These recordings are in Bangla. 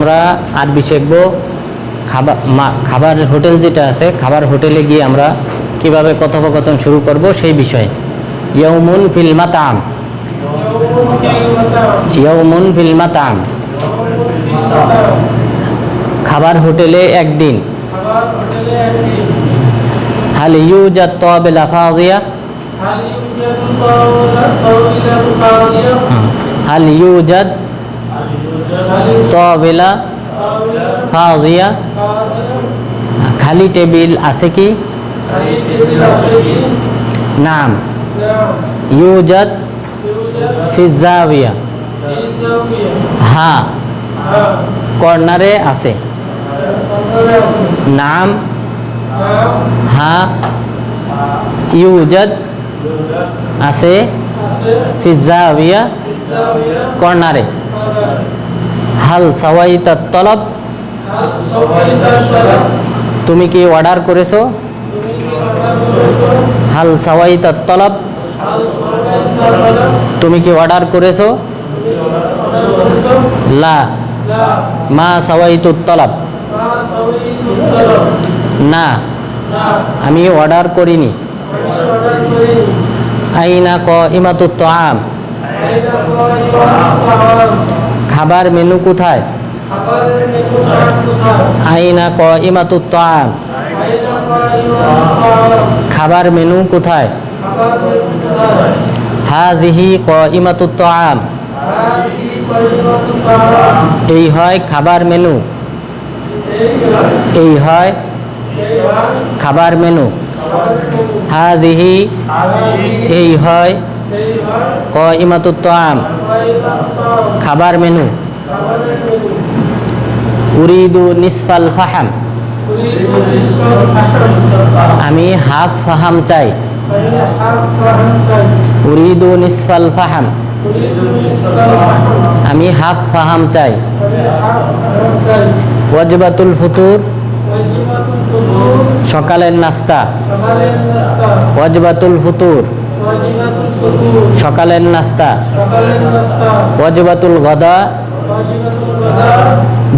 আমরা আরবি শিখব। খাবার হোটেল যেটা আছে, খাবার হোটেলে গিয়ে আমরা কিভাবে কথোপকথন শুরু করব সেই বিষয়ে। ইয়াউমুন ফিল মাতাম, ইয়াউমুন ফিল মাতাম, খাবার হোটেলে একদিন। হাল ইউজাদ তাওবিলা ফাযিয়া, হাল ইউজাদ তাওবিলা ফাযিয়া, খালি টেবিল আছে কি? নাম ইউজাদ ফি জাওিয়া, হ্যাঁ কর্নারে আছে। নাম হ্যাঁ ইউজাদ আছে ফি জাওিয়া কর্নারে। হাল সাওয়াইতা তলব, তুমি কি অর্ডার করেছো? হাল সাওয়াইতা তলব, তুমি কি অর্ডার করেছো? লা মা সাওয়াইতু তলব, না আমি অর্ডার করিনি। আইনা কাইমাতু তাআম, খাবার মেনু কোথায়? আইনা কাইমাতু তাআম, খাবার মেনু কোথায়? হাযিহি কাইমাতু তাআম, এই হয় খাবার মেনু, এই হয় খাবার মেনু। হাযিহি এই হয় কাইমাতু তাআম, খাবার মেনু। উরিদু নিসফাল ফাহাম, আমি হাফ ফাহাম চাই। উরিদু নিসফাল ফাহাম, আমি হাফ ফাহাম চাই। ওয়াজবাতুল ফুতুর, সকালের নাস্তা। ওয়াজবাতুল ফুতুর, সকালের নাস্তা। ওয়াজবাতুল গাদা,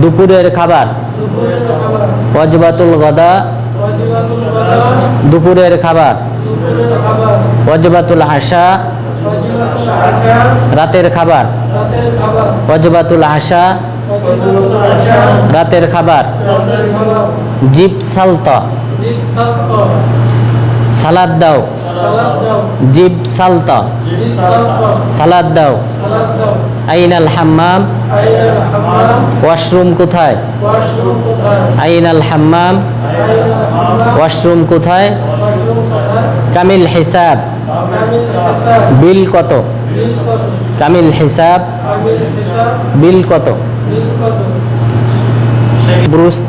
দুপুরের খাবার। ওয়াজবাতুল গাদা, দুপুরের খাবার। ওয়াজবাতুল আশা, রাতের খাবার। ওয়াজবাতুল আশা, রাতের খাবার। জিব সালতা, সালাদ দাও। জিব সালতা, সালাদ দাও। আইনাল হাম্মাম, ওয়াশরুম কোথায়? আইনাল হাম্মাম, ওয়াশরুম কোথায়? কামিল হিসাব, বিল কত? কামিল হিসাব, বিল কত? ব্রুস্ত।